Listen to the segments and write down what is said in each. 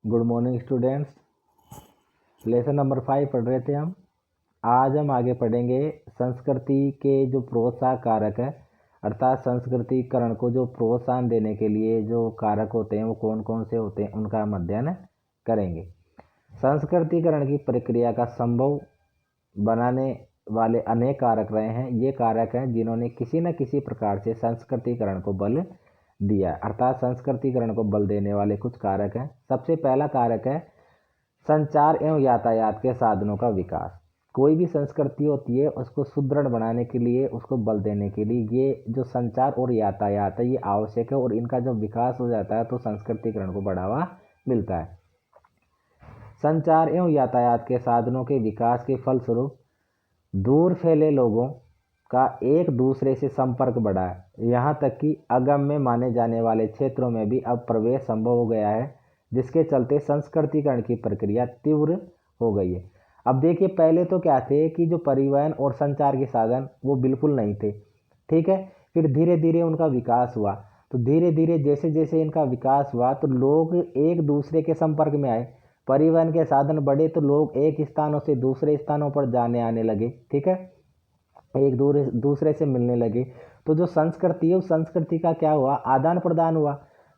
Good morning students. Lesson number 5 पढ़ रहे थे हम। आज हम आगे पढ़ेंगे संस्कृति के जो प्रोत्साहक कारक है, अर्थात संस्कृतिकरण को जो प्रोत्साहन देने के लिए जो कारक होते हैं वो कौन कौन से होते हैं उनका हम अध्ययन करेंगे। संस्कृतिकरण की प्रक्रिया का संभव बनाने वाले अनेक कारक रहे हैं। ये कारक हैं जिन्होंने किसी न किसी प्रकार से संस्कृतिकरण को बल दिया, अर्थात संस्कृतिकरण को बल देने वाले कुछ कारक हैं। सबसे पहला कारक है संचार एवं यातायात के साधनों का विकास। कोई भी संस्कृति होती है उसको सुदृढ़ बनाने के लिए, उसको बल देने के लिए ये जो संचार और यातायात है ये आवश्यक है, और इनका जब विकास हो जाता है तो संस्कृतिकरण को बढ़ावा मिलता है। संचार एवं यातायात के साधनों के विकास के फलस्वरूप दूर फैले लोगों का एक दूसरे से संपर्क बढ़ा है। यहाँ तक कि अगम्य माने जाने वाले क्षेत्रों में भी अब प्रवेश संभव हो गया है, जिसके चलते संस्कृतिकरण की प्रक्रिया तीव्र हो गई है। अब देखिए, पहले तो क्या थे कि जो परिवहन और संचार के साधन वो बिल्कुल नहीं थे, ठीक है। फिर धीरे धीरे उनका विकास हुआ, तो धीरे धीरे जैसे जैसे इनका विकास हुआ तो लोग एक दूसरे के संपर्क में आए। परिवहन के साधन बढ़े तो लोग एक स्थानों से दूसरे स्थानों पर जाने आने लगे, ठीक है, एक दूसरे से मिलने लगे। तो जो संस्कृति है उस संस्कृति का क्या हुआ, आदान प्रदान हुआ।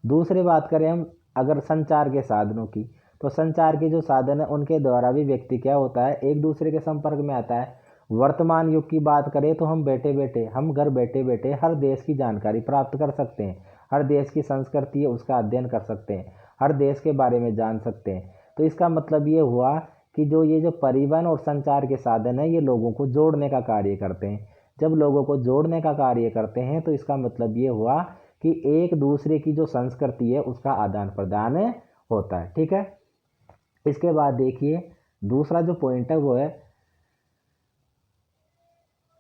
दूसरी बात करें हम अगर संचार के साधनों की, तो संचार के जो साधन है उनके द्वारा भी व्यक्ति क्या होता है, एक दूसरे के संपर्क में आता है। वर्तमान युग की बात करें तो हम घर बैठे बैठे हर देश की जानकारी प्राप्त कर सकते हैं, हर देश की संस्कृति है उसका अध्ययन कर सकते हैं, हर देश के बारे में जान सकते हैं। तो इसका मतलब ये हुआ कि ये जो परिवहन और संचार के साधन है ये लोगों को जोड़ने का कार्य करते हैं। जब लोगों को जोड़ने का कार्य करते हैं तो इसका मतलब ये हुआ कि एक दूसरे की जो संस्कृति है उसका आदान प्रदान होता है, ठीक है। इसके बाद देखिए दूसरा जो पॉइंट है वो है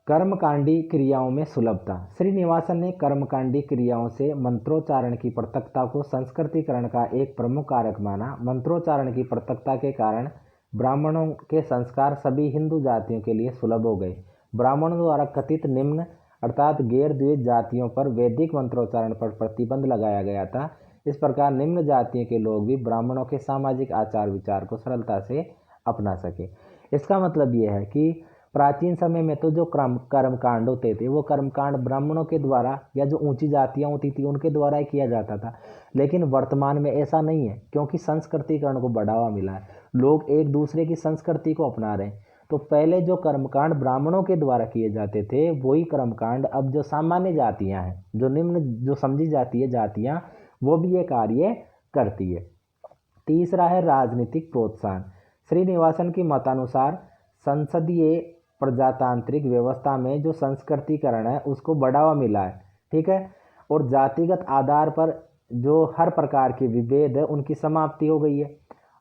कर्मकांडी क्रियाओं में सुलभता। श्रीनिवासन ने कर्मकांडी क्रियाओं से मंत्रोच्चारण की पृथकता को संस्कृतिकरण का एक प्रमुख कारक माना। मंत्रोच्चारण की पृथकता के कारण ब्राह्मणों के संस्कार सभी हिंदू जातियों के लिए सुलभ हो गए। ब्राह्मणों द्वारा कथित निम्न अर्थात गैर द्विज जातियों पर वैदिक मंत्रोच्चारण पर प्रतिबंध लगाया गया था। इस प्रकार निम्न जातियों के लोग भी ब्राह्मणों के सामाजिक आचार विचार को सरलता से अपना सके। इसका मतलब यह है कि प्राचीन समय में तो जो कर्मकांड होते थे वो कर्मकांड ब्राह्मणों के द्वारा या जो ऊंची जातियां होती थी उनके द्वारा ही किया जाता था। लेकिन वर्तमान में ऐसा नहीं है, क्योंकि संस्कृतिकरण को बढ़ावा मिला है, लोग एक दूसरे की संस्कृति को अपना रहे हैं। तो पहले जो कर्मकांड ब्राह्मणों के द्वारा किए जाते थे वही कर्मकांड अब जो सामान्य जातियां हैं, जो निम्न जो समझी जाती है जातियां, वो भी ये कार्य करती है। तीसरा है राजनीतिक प्रोत्साहन। श्रीनिवासन की मतानुसार संसदीय प्रजातांत्रिक व्यवस्था में जो संस्कृतिकरण है उसको बढ़ावा मिला है, ठीक है, और जातिगत आधार पर जो हर प्रकार के विभेद है उनकी समाप्ति हो गई है,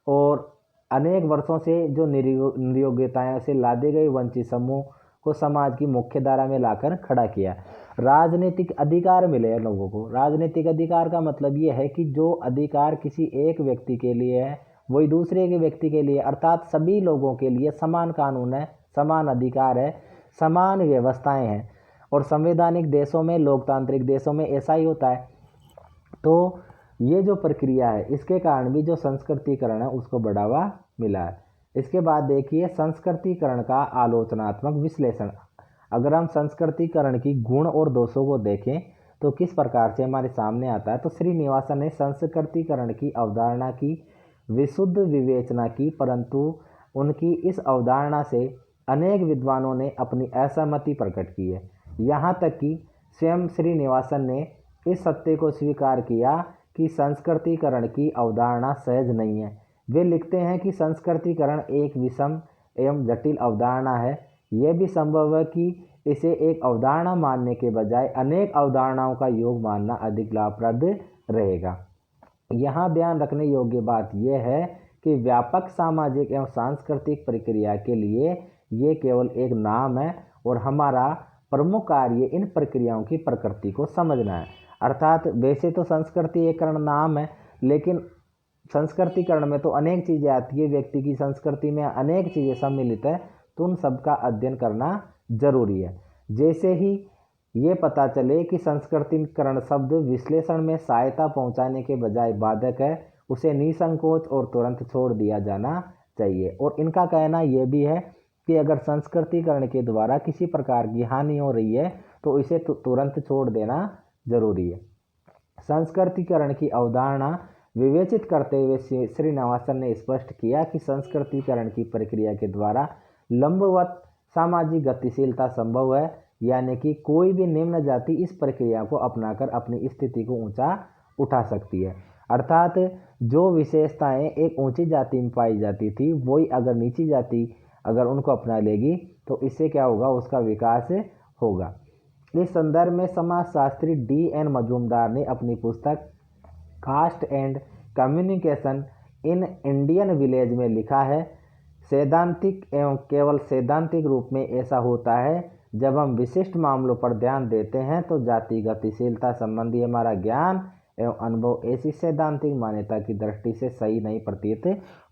और अनेक वर्षों से जो नियोग्यताएं से लादे गए वंचित समूह को समाज की मुख्य धारा में लाकर खड़ा किया। राजनीतिक अधिकार मिले हैं लोगों को। राजनीतिक अधिकार का मतलब ये है कि जो अधिकार किसी एक व्यक्ति के लिए है वही दूसरे के व्यक्ति के लिए, अर्थात सभी लोगों के लिए समान कानून है, समान अधिकार है, समान व्यवस्थाएं हैं। और संवैधानिक देशों में, लोकतांत्रिक देशों में ऐसा ही होता है। तो ये जो प्रक्रिया है इसके कारण भी जो संस्कृतिकरण है उसको बढ़ावा मिला है। इसके बाद देखिए संस्कृतिकरण का आलोचनात्मक विश्लेषण। अगर हम संस्कृतिकरण की गुण और दोषों को देखें तो किस प्रकार से हमारे सामने आता है, तो श्रीनिवासन ने संस्कृतिकरण की अवधारणा की विशुद्ध विवेचना की, परंतु उनकी इस अवधारणा से अनेक विद्वानों ने अपनी असहमति प्रकट की है। यहाँ तक कि स्वयं श्रीनिवासन ने इस सत्य को स्वीकार किया कि संस्कृतिकरण की अवधारणा सहज नहीं है। वे लिखते हैं कि संस्कृतिकरण एक विषम एवं जटिल अवधारणा है। यह भी संभव है कि इसे एक अवधारणा मानने के बजाय अनेक अवधारणाओं का योग मानना अधिक लाभप्रद रहेगा। यहाँ ध्यान रखने योग्य बात यह है कि व्यापक सामाजिक एवं सांस्कृतिक प्रक्रिया के लिए ये केवल एक नाम है, और हमारा प्रमुख कार्य इन प्रक्रियाओं की प्रकृति को समझना है। अर्थात वैसे तो संस्कृतिकरण नाम है, लेकिन संस्कृतिकरण में तो अनेक चीज़ें आती है, व्यक्ति की संस्कृति में अनेक चीज़ें सम्मिलित है, तो उन सब का अध्ययन करना जरूरी है। जैसे ही ये पता चले कि संस्कृतिकरण शब्द विश्लेषण में सहायता पहुंचाने के बजाय बाधक है, उसे निसंकोच और तुरंत छोड़ दिया जाना चाहिए। और इनका कहना यह भी है कि अगर संस्कृतिकरण के द्वारा किसी प्रकार की हानि हो रही है तो इसे तुरंत छोड़ देना जरूरी है। संस्कृतिकरण की अवधारणा विवेचित करते हुए श्रीनिवासन ने स्पष्ट किया कि संस्कृतिकरण की प्रक्रिया के द्वारा लंबवत सामाजिक गतिशीलता संभव है, यानी कि कोई भी निम्न जाति इस प्रक्रिया को अपनाकर अपनी स्थिति को ऊंचा उठा सकती है। अर्थात जो विशेषताएं एक ऊंची जाति में पाई जाती थी वही अगर नीची जाति अगर उनको अपना लेगी तो इससे क्या होगा, उसका विकास होगा। इस संदर्भ में समाजशास्त्री D.N. मजूमदार ने अपनी पुस्तक caste and communication in Indian village में लिखा है, सैद्धांतिक एवं केवल सैद्धांतिक रूप में ऐसा होता है जब हम विशिष्ट मामलों पर ध्यान देते हैं तो जाति गतिशीलता संबंधी हमारा ज्ञान एवं अनुभव ऐसी सैद्धांतिक मान्यता की दृष्टि से सही नहीं प्रतीत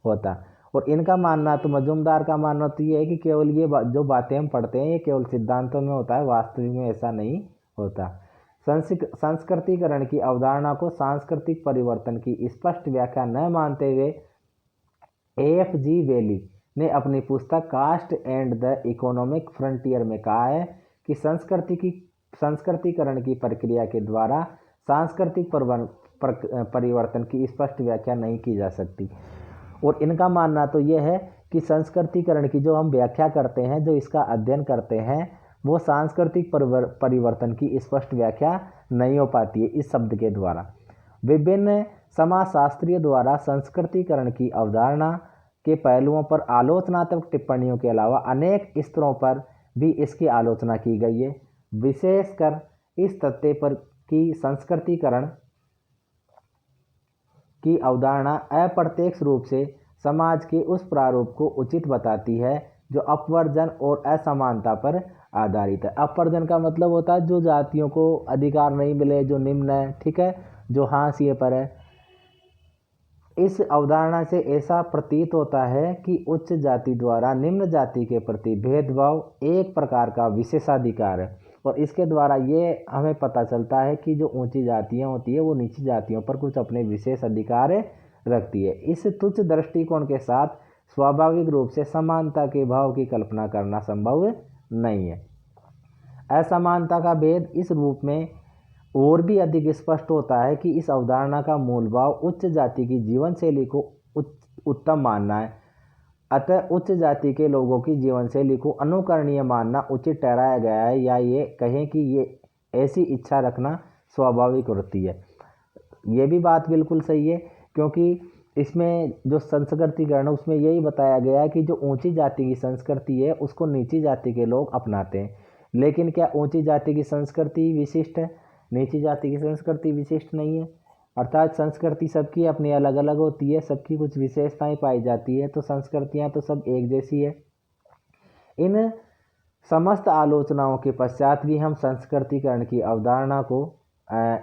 होता। और इनका मानना तो मजूमदार का मानना तो ये है कि केवल ये जो बातें हम पढ़ते हैं ये केवल सिद्धांतों में होता है, वास्तविक में ऐसा नहीं होता। संस्कृतिकरण की अवधारणा को सांस्कृतिक परिवर्तन की स्पष्ट व्याख्या न मानते हुए A.F.G. वेली ने अपनी पुस्तक caste and the economic frontier में कहा है कि संस्कृतिकरण की प्रक्रिया के द्वारा सांस्कृतिक परिवर्तन की स्पष्ट व्याख्या नहीं की जा सकती। और इनका मानना तो यह है कि संस्कृतिकरण की जो हम व्याख्या करते हैं, जो इसका अध्ययन करते हैं, वो सांस्कृतिक परिवर्तन की स्पष्ट व्याख्या नहीं हो पाती है इस शब्द के द्वारा। विभिन्न समाजशास्त्रियों द्वारा संस्कृतिकरण की अवधारणा के पहलुओं पर आलोचनात्मक टिप्पणियों के अलावा अनेक स्तरों पर भी इसकी आलोचना की गई है, विशेषकर इस तथ्य पर कि संस्कृतिकरण की अवधारणा अप्रत्यक्ष रूप से समाज के उस प्रारूप को उचित बताती है जो अपवर्जन और असमानता पर आधारित है। अपवर्जन का मतलब होता है जो जातियों को अधिकार नहीं मिले, जो निम्न है, ठीक है, जो हाशिए पर है। इस अवधारणा से ऐसा प्रतीत होता है कि उच्च जाति द्वारा निम्न जाति के प्रति भेदभाव एक प्रकार का विशेषाधिकार है। और इसके द्वारा ये हमें पता चलता है कि जो ऊंची जातियां होती है वो नीची जातियों पर कुछ अपने विशेष अधिकार रखती है। इस तुच्छ दृष्टिकोण के साथ स्वाभाविक रूप से समानता के भाव की कल्पना करना संभव नहीं है। असमानता का भेद इस रूप में और भी अधिक स्पष्ट होता है कि इस अवधारणा का मूल भाव उच्च जाति की जीवन शैली को उत्तम मानना है। अतः उच्च जाति के लोगों की जीवन शैली को अनुकरणीय मानना उचित ठहराया गया है, या ये कहें कि ये ऐसी इच्छा रखना स्वाभाविक होती है। ये भी बात बिल्कुल सही है, क्योंकि इसमें जो संस्कृतिकरण है उसमें यही बताया गया है कि जो ऊंची जाति की संस्कृति है उसको नीची जाति के लोग अपनाते हैं। लेकिन क्या ऊंची जाति की संस्कृति विशिष्ट है? नीची जाति की संस्कृति विशिष्ट नहीं है। अर्थात संस्कृति सबकी अपनी अलग अलग होती है, सबकी कुछ विशेषताएं पाई जाती है, तो संस्कृतियां तो सब एक जैसी है। इन समस्त आलोचनाओं के पश्चात भी हम संस्कृतिकरण की अवधारणा को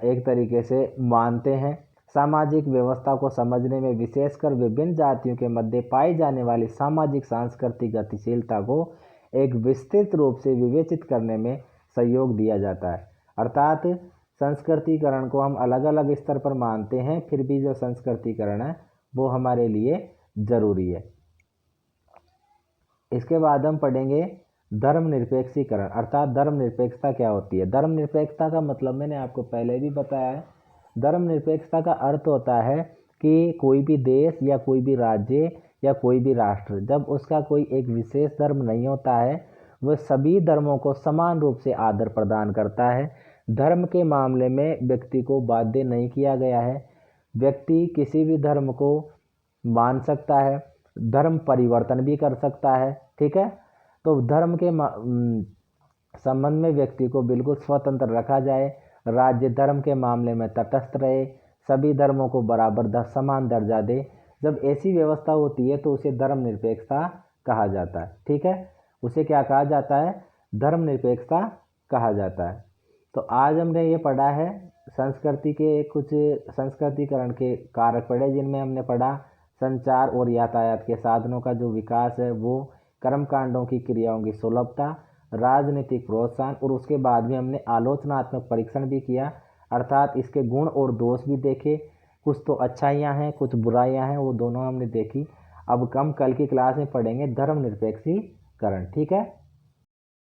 एक तरीके से मानते हैं। सामाजिक व्यवस्था को समझने में विशेषकर विभिन्न जातियों के मध्य पाई जाने वाली सामाजिक सांस्कृतिक गतिशीलता को एक विस्तृत रूप से विवेचित करने में सहयोग दिया जाता है। अर्थात संस्कृतिकरण को हम अलग अलग स्तर पर मानते हैं, फिर भी जो संस्कृतिकरण है वो हमारे लिए जरूरी है। इसके बाद हम पढ़ेंगे धर्मनिरपेक्षीकरण, अर्थात धर्मनिरपेक्षता क्या होती है। धर्मनिरपेक्षता का मतलब मैंने आपको पहले भी बताया है। धर्मनिरपेक्षता का अर्थ होता है कि कोई भी देश या कोई भी राज्य या कोई भी राष्ट्र, जब उसका कोई एक विशेष धर्म नहीं होता है, वह सभी धर्मों को समान रूप से आदर प्रदान करता है। धर्म के मामले में व्यक्ति को बाध्य नहीं किया गया है। व्यक्ति किसी भी धर्म को मान सकता है, धर्म परिवर्तन भी कर सकता है, ठीक है। तो धर्म के संबंध में व्यक्ति को बिल्कुल स्वतंत्र रखा जाए। राज्य धर्म के मामले में तटस्थ रहे, सभी धर्मों को बराबर समान दर्जा दे। जब ऐसी व्यवस्था होती है तो उसे धर्मनिरपेक्षता कहा जाता है, ठीक है। उसे क्या कहा जाता है? धर्मनिरपेक्षता कहा जाता है। तो आज हमने ये पढ़ा है संस्कृति के कुछ संस्कृतिकरण के कारक पढ़े, जिनमें हमने पढ़ा संचार और यातायात के साधनों का जो विकास है वो, कर्मकांडों की क्रियाओं की सुलभता, राजनीतिक प्रोत्साहन, और उसके बाद भी हमने आलोचनात्मक परीक्षण भी किया, अर्थात इसके गुण और दोष भी देखे कुछ तो अच्छाइयाँ हैं, कुछ बुराइयाँ हैं, वो दोनों हमने देखी। अब हम कल की क्लास में पढ़ेंगे धर्मनिरपेक्षीकरण। ठीक है।